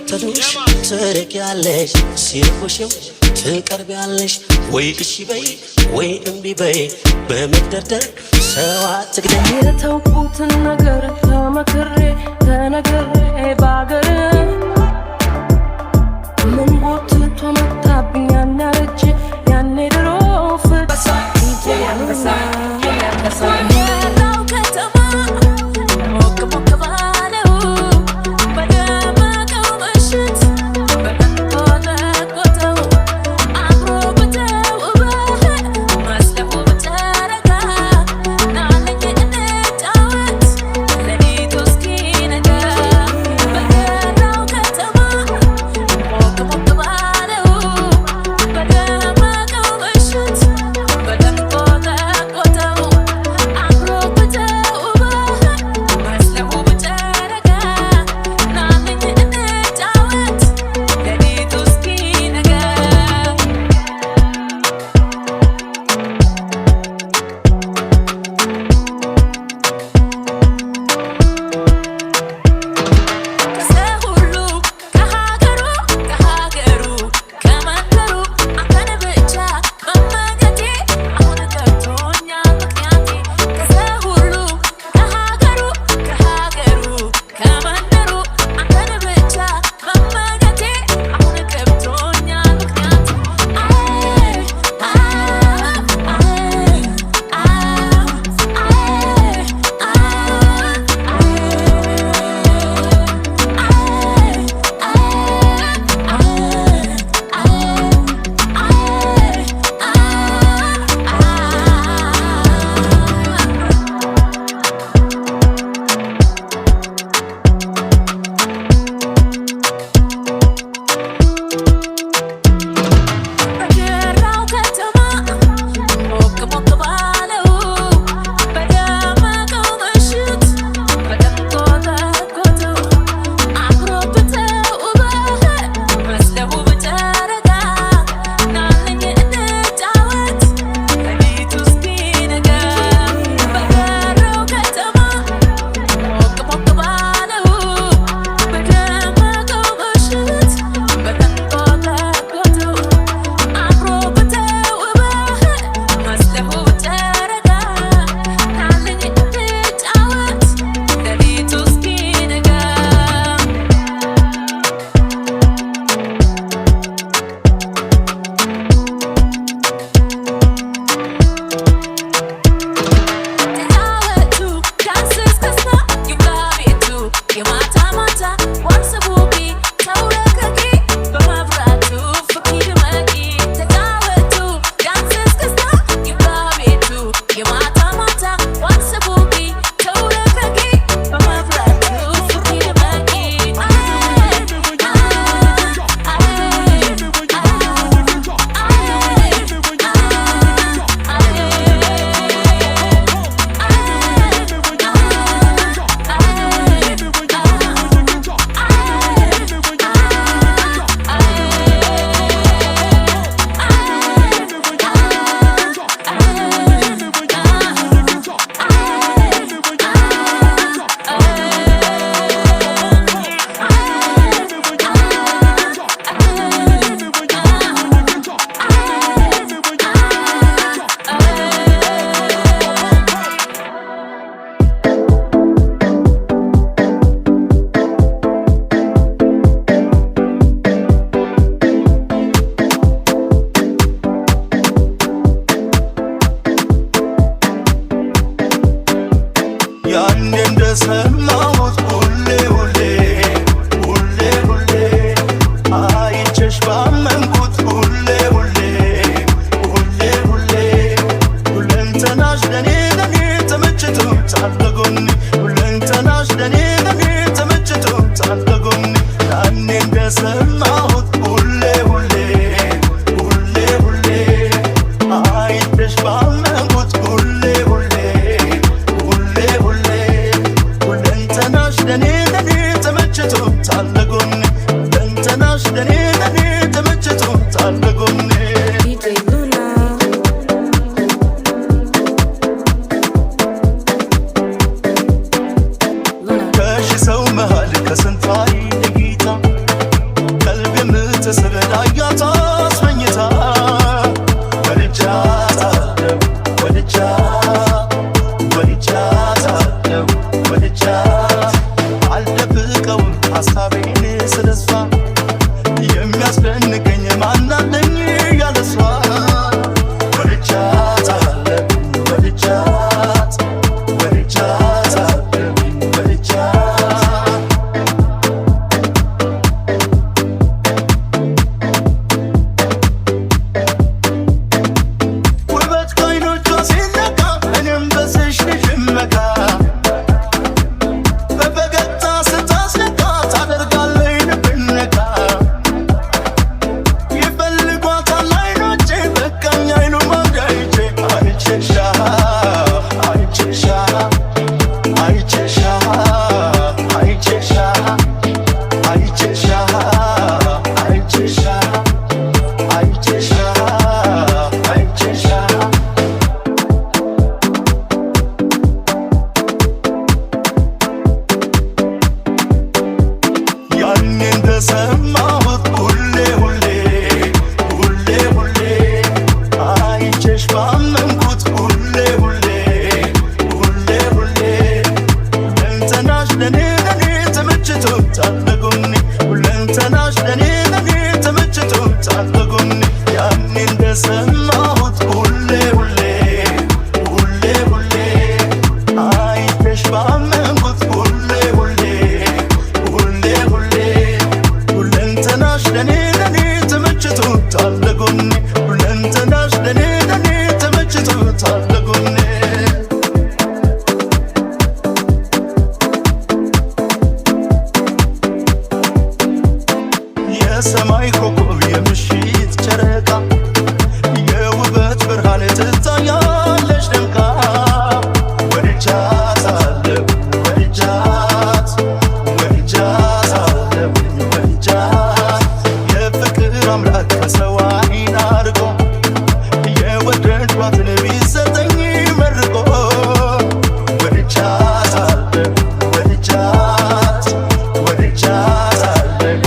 ሲከተሉሽ ትርቂያለሽ ሲርቁሽም ትቀርቢያለሽ ወይ እሺ በይ ወይ እምቢ በይ በመግደርደር ሰው አትግደይ የተውኩትን ነገር ተመክሬ ተነግሬ ባገር ምን ጎትቶ መጣብኝ ያኔ አረጀ ያኔ ድሮ ፍቅር Tonight የሰማይ ኮከብ የምሽት ጨረቃ የውበት ብርሃን ትታያለች ደምቃ ወድጃታለሁ ወድጃት ወድጃታለሁ ወድጃት የፍቅር አምላክ ከሰው ዓይን አርቆ የወደድኳትን ቢሰጠኝ መርቆ ወድጃታለሁ ወድጃት ወድጃታለሁ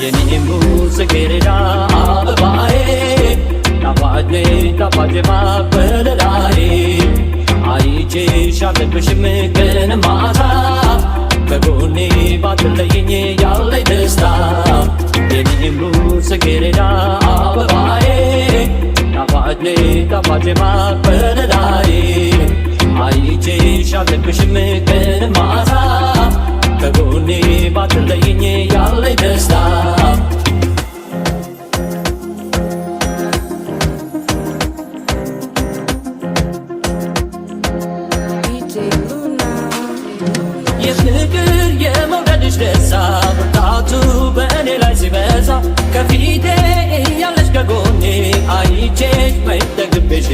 የኔሙ ጽጌረዳ አበባዬ ጣፋጭ ጣፋጭ ማበለላዬ አይቼሽ አልነበሽም ቀን ማታ ከጎኔ ባትለይኝ ያለኝ ደስታ የኔሙ ጽጌረዳ አበባዬ ጣፋጭ ጣፋጭ ማበለላዬ አይቼሽ አልነበሽም ቀን ማታ ከጎኔ ባትለይኝ ያለኝ ደስታ የፍቅር የመውደድሽ ደስታ ብርታቱ በእኔ ላይ ሲበዛ ከፊቴ እያለሽ ከጎኔ አይቼሽ መይጠግቤሽ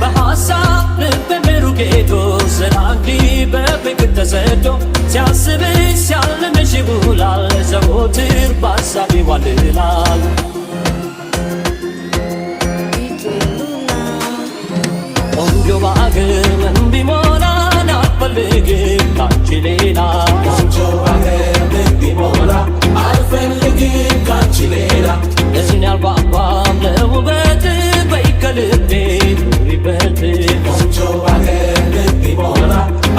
በሐሳብ ልቤ በሩቅ ሄዶ ስላንቺ በፍቅር ተሰዶ ሲያስብሽ ሲያልምሽ ይውላል ዘወትር በሐሳብ ይዋልላል ቆንጆ በአገር ምን ቢሞላን አልፈልግም ካንቺ ሌላ ቆንጆ በአገር ምን ቢሞላ አልፈልግም ካንቺ ሌላ ለዚህ አልጓጓም ለውበት በይ ከልቤ ኑሪበት ቆንጆ በአገር ምን ቢሞላ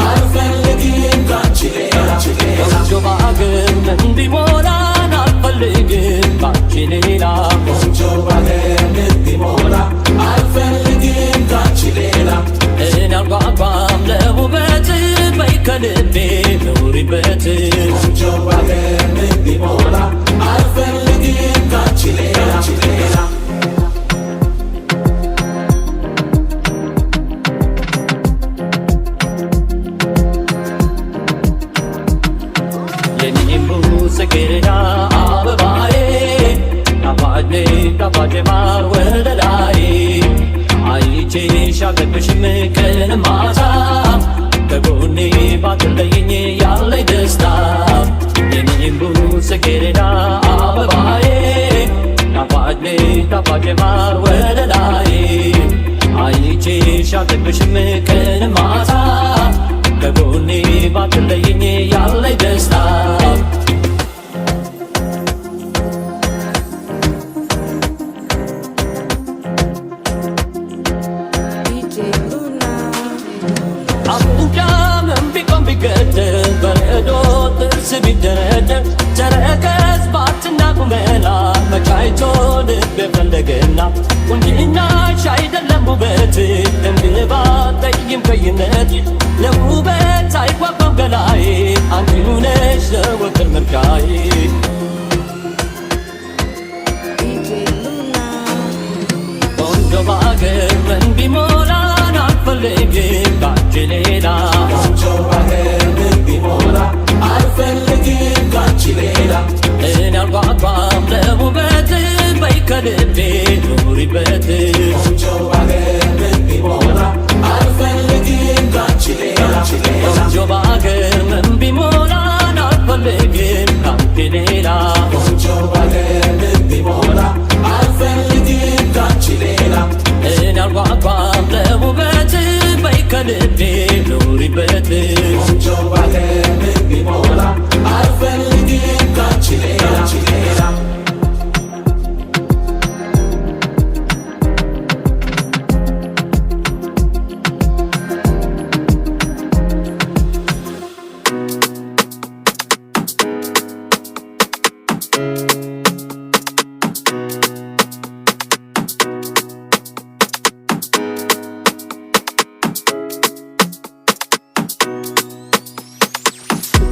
አልፈልግም ካንቺ ሌላ ቆንጆ በአገር ምን ቢሞላን አልፈልግም ካንቺ ሌላ ቆንጆ በአገር ምን ቢሞላ አልፈልግም ካንቺ ሌላ እኔ አልጓጓም ለውበት በይ ከልቤ ኑሪበት ቆንጆ በአገር ምን ቢሞላ አልፈልግም ካንቺ ሌላ የኔሙ ጽጌረዳ አበባዬ ጣፋጭ ጣፋጭ ማር ወለላዬ አይቼሽ አልነበሽም ቀን ማታ ከጎኔ ባትለይኝ ያለኝ ደስታ የኔሙ ጽጌረዳ አበባዬ ጣፋጭ አባቴ ጣፋጭ ማር ወለላይ አይቼሽ አልጠግብሽም ቀን ማታ ከጎኔ ባትለይኝ ያለኝ ደስታ አፍንጫም ቢቆም ቢገደብ በረዶ ጥርስ ቢደረደር ተረከዝ ባትና ቁመና መቻይቶ ልብ የፈለገና ቁንጅናሽ አይደለም ውበት እንግባ ጠይም ቀይነት ለውበት አይጓጓም ገላዬ አንቺው ነሽ ዘወትር ምርጫዬ ቆንጆ ባገር ምን ቢሞላን አልፈልግም ካንቺ ሌላ ቆንጆ ባገር ምን ቢሞላ አልፈልግም ካንቺ ሌላ እኔ አልጓጓም ለውበት በይ ከልቤ ኑሪበት ቆንጆ ባገር ምን ቢሞላ አልፈልግም ካንቺ ሌላ ቆንጆ ባገር ምን ቢሞላን አልፈልግም ካንቺ ሌላ ቆንጆ ባገር ምን ቢሞላ አልፈልግም ካንቺ ሌላ እኔ አልጓጓም ለውበት በይ ከልቤ ኑሪበት ቆንጆ ባገር ምን ቢሞላ አልፈልግም ካንቺ ሌላ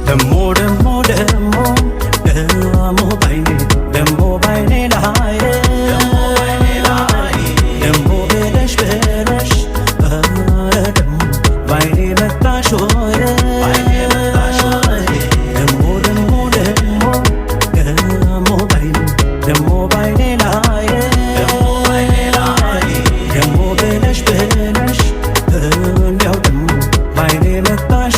ደሞ ደሞ ደሞ ደሞ ባይኔ ደሞ ባይኔ ላይ ደሞ ብለሽ ብለሽ ደሞ ባይኔ መጣሽ ደሞ ደሞ ደሞ ደሞ ባይኔ ደሞ ባይኔ ላይ ደሞ ብለሽ ብለሽ እንዲያው ደሞ ባይኔ መጣሽ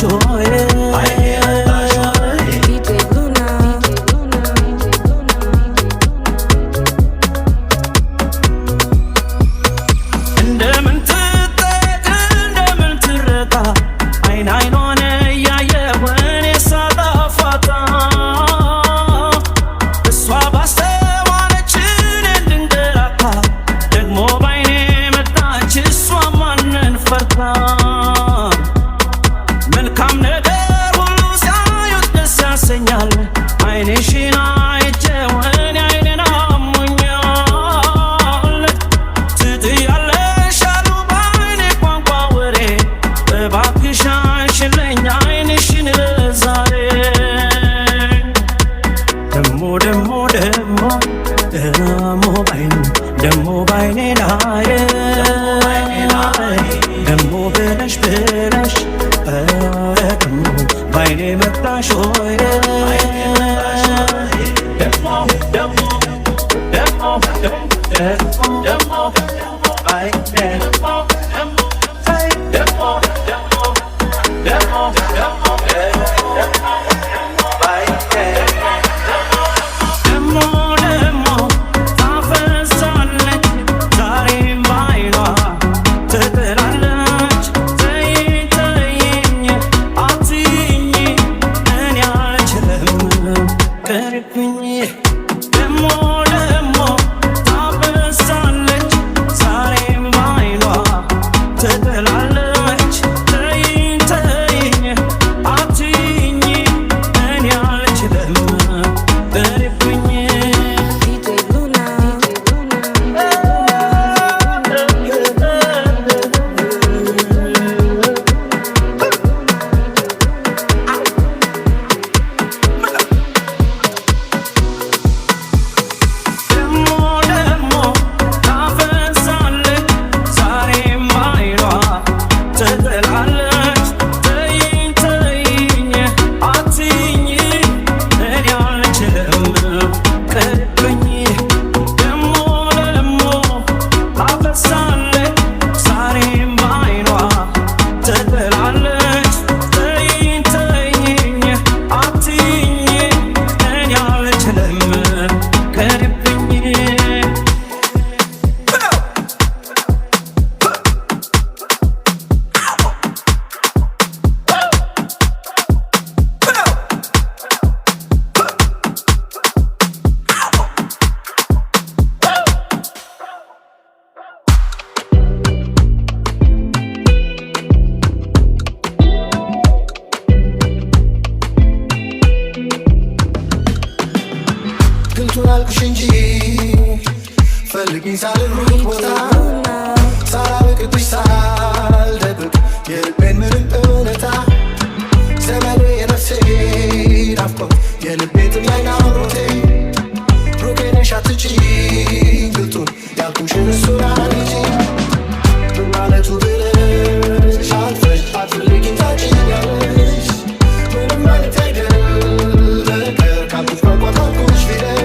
መልካም ነገር ሁሉ ሲያዩት ደስ ያሰኛል አይንሽን አይቼ ወኔ አይኔን አሞኛል ትጥያለሽ አሉ በአይኔ ቋንቋ ወሬ እባክሽ አንሽልኝ አይንሽን ዛሬ ደሞ ደሞ ደሞ ደሞ ባይኔ ደሞ ባይኔ ላይ ደሞ ብለሽ ብለሽ ደሞ ባይኔ መጣሽ ደሞ ደሞ ደሞ ደሞ ባይኔ ደሞ ደሞ ደሞ ደሞ ታፈሳለች ዛሬም ባይኗ ሩቅ ቦታ ሳላውቅብሽ ሳልደብቅ የልቤን ምንም እውነታ ዘመኔ የነፍሴ ናፍቆት የልቤ ጥያቄ አምሮቴ ሩቅ ነሽ አትችይኝ ግልጡን ያልኩሽን እሱን አልይዤ ምን ማለቱ ብለሽ አልፈሽ አትፈልጊኝ ታጭኛለሽ ምንም ማለት አይደል ነገር ካልኩሽ ቋንቋ ካልኩሽ ፊደል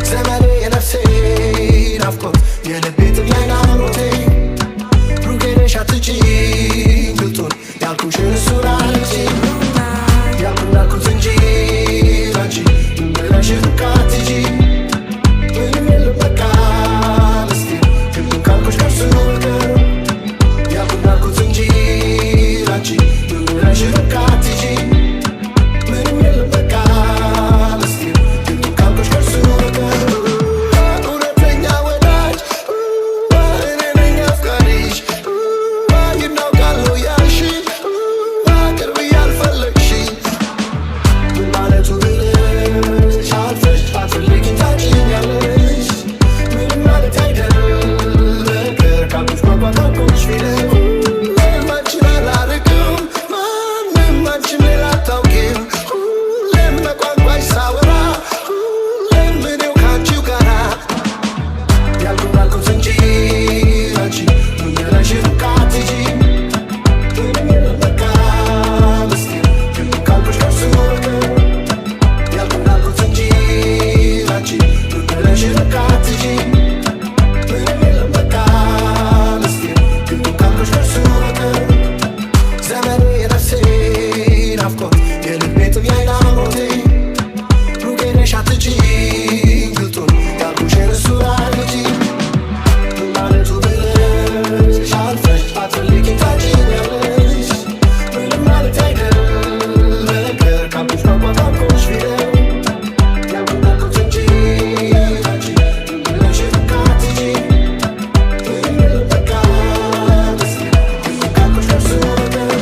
ዘመኔ የነፍሴ ናፍቆት የልቤ ጥያቄ አምሮቴ ሩቅ ነሽ አትችይኝ ግልጡን ያልኩሽን እሱን አልይዤ ያልኩት እንጂ ላንቺ ምን ብለሽ ሩቅ አትሂጂ ምንም የለም በቃ ምስጢር ግልጡን ካልኩሽ ከእርሱ በቀር ያልኩት እንጂ ላንቺ ምን ብለሽ ሩቅ አትሂጂ ምንም የለም በቃ ምስጢር ግልጡን ካልኩሽ ከእርሱ በቀር እውነተኛ ወዳጅ እኔ ነኝ አፍቃሪሽ ይናውቃለሁ ያልሽ ቅርብ ያልፈለግሽ ምን ማለቱ ብለሽ አልፈሽ አትፈልጊኝ ታጭኛለሽ ምንም ማለት አይደል ነገር ካልኩሽ ቋንቋ ካልኩሽ ፊደል ሁሌም አንቺን አላርቅም ማንም አንቺን ሌላ አታውቂም ሁሌም በቋንቋሽ ሳወራ ሁሌም እኔው ከአንቺው ጋራ ያልኩት እንጂ አንቺ ምን ብለሽ ሩቅ አትሂጂ ምንም የለም በቃ ምስጢር ግልጡን ካልኩሽ ከእርሱ በቀር ያልኩት እንጂ አንቺ ምን ብለሽ ሩቅ አትሂጂ ምንም የለም በቃ ምስጢር ግልጡን ካልኩሽ ከእርሱ በቀር ዘመኔ የነፍሴ ናፍቆት የልቤ ጥያቄ አምሮቴ ሩቅ ነሽ አትችይኝ ግልጡን ያልኩሽን እሱን አልይዤ ምን ማለቱ ብለሽ አልፈሽ አትፈልጊኝ ታጭኛለሽ ምንም ማለት አይደል ነገር ካልኩሽ ቋንቋ ካልኩሽ ፊደል ያልኩት እንጂ አንቺ ምን ብለሽ ሩቅ አትሂጂ ምንም የለም በቃ ምስጢር ግልጡን ካልኩሽ ከእርሱ በቀር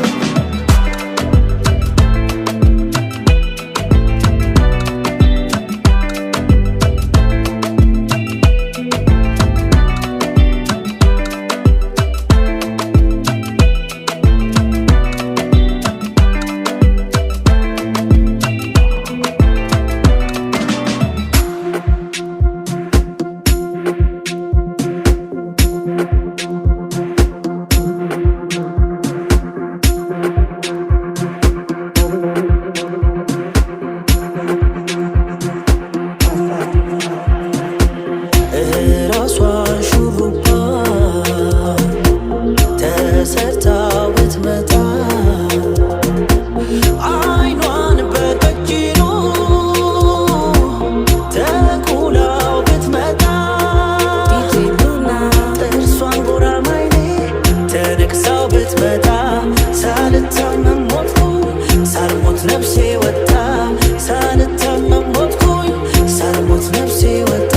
ራሷን ሹሩባ ተሰርታ ብትመጣ አይኗን በቀጭኑ ተኩላው ብትመጣ ጥርሷን ጎራማይሌ ተነቅሳው ብትመጣ ሳልታመም ሞትኩኝ ሳልሞት ነፍሴ ወጣ ሳልታመም ሞትኩኝ ሳልሞት ነፍሴ ወጣ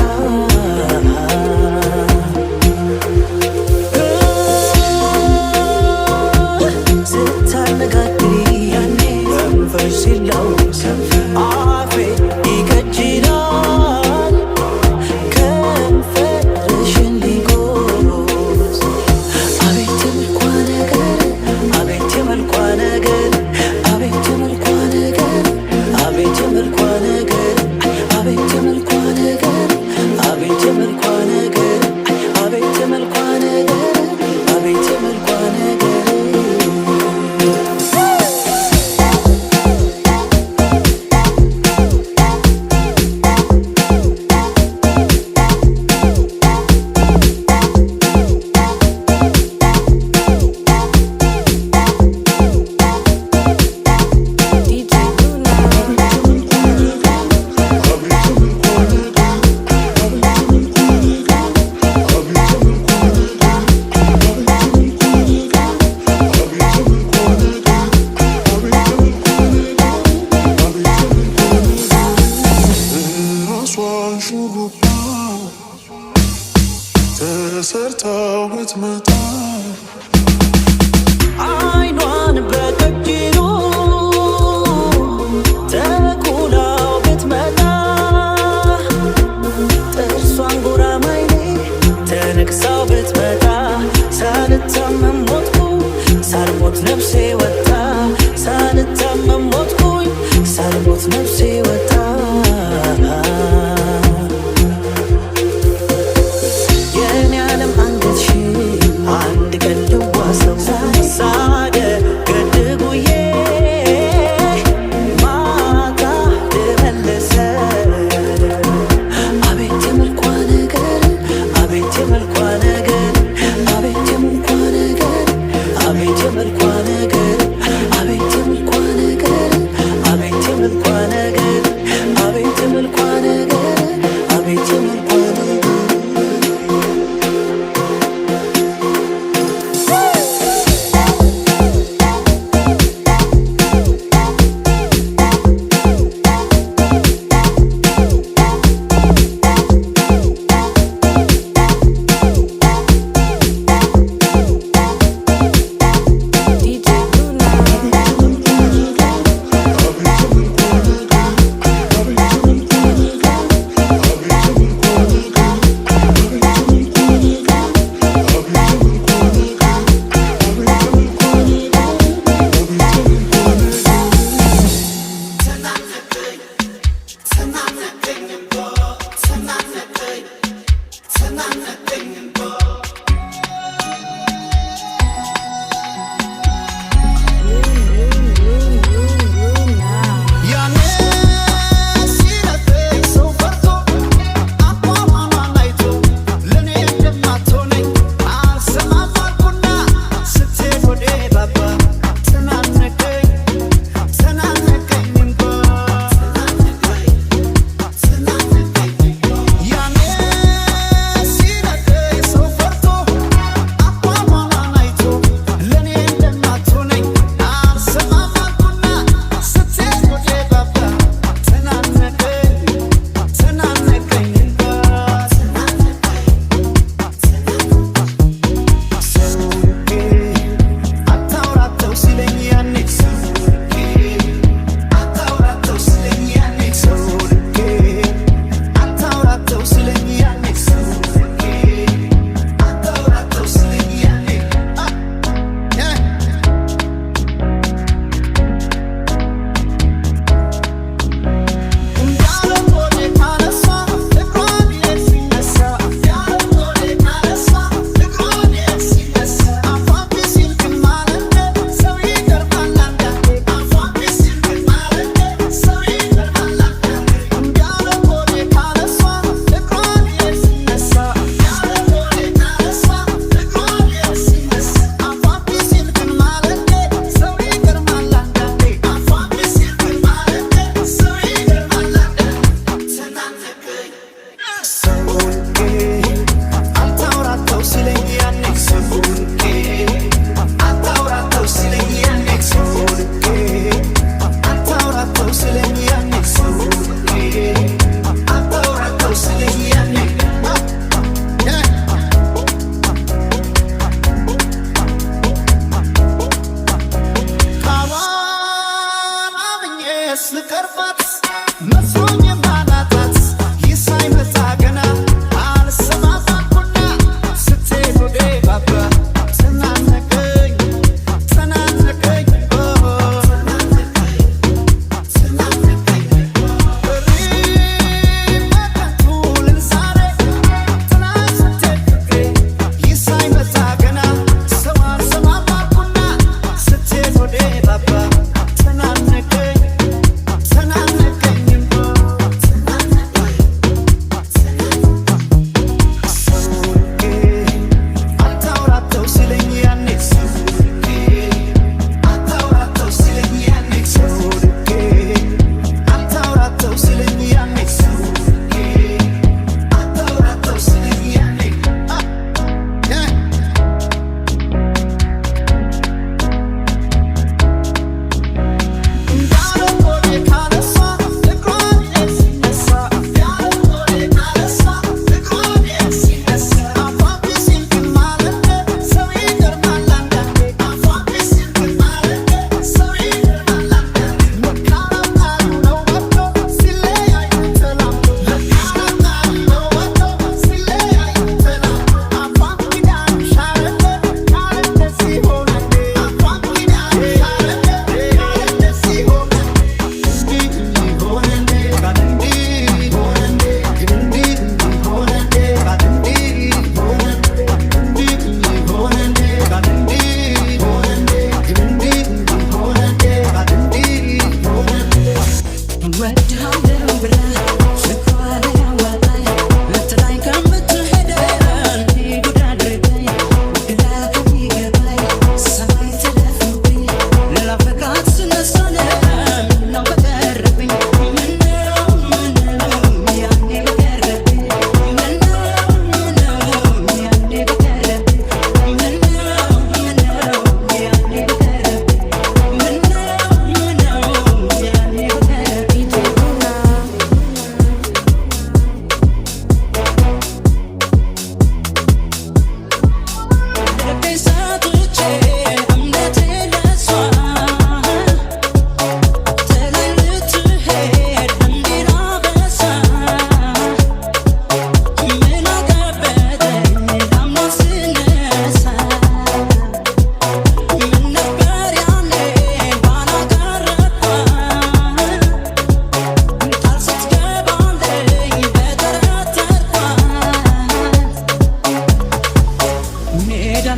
ስታነጋግሪ ያኔ መንፈስ ሲላወስ አፌ ይከጅላል ከንፈርሽን ሊጎርስ አቤት የመልኳ ነገር አቤት የመልኳ ነገር አቤት የመልኳ ነገር አቤት የመልኳ ነገር አቤት የመልኳ ነገር አቤት የመልኳ ነገር አቤት የመልኳ ነገር አቤት የመልኳ ነገር ተሰርታው ብትመጣ አይኗን በቀጭኑ ተኩላው ብትመጣ ጥርሷን ጎራማይሌ ነግሳው ብትመጣ ሳልታመም ሞትኩኝ ሳልሞት ነፍሴ ወጣ ሳልታመም ሞትኩኝ ሳልሞት ነፍሴ ወጣ የኔ ዓለም አንገትሽ አንድ ቀን ልዋሰው ሳደገድጉዬ ማታ ልመለሰ አቤት የመልኳ ነገር አቤት የመልኳ ነገር አቤት የመልኳ ነገር አቤት የመልኳ ነገር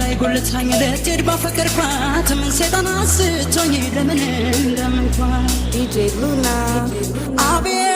ላይ ጉልታኝ ልትሄድ ባፈቀርኳት ምን ሰይጣን አስቶኝ ለምን እንደምንኳን DJ Luna አቤት